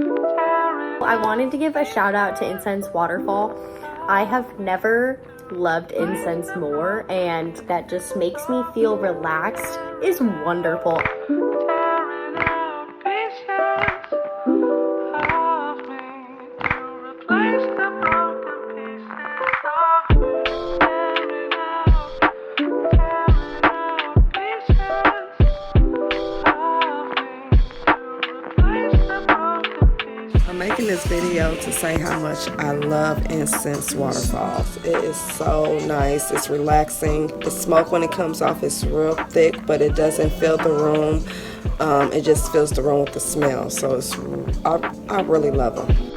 I wanted to give a shout out to Incense Waterfall. I have never loved incense more, and that just makes me feel relaxed. It's wonderful. I'm making this video to say how much I love Inscents Waterfalls. It is so nice. It's relaxing. The smoke when it comes off is real thick, but it doesn't fill the room. It just fills the room with the smell. So I really love them.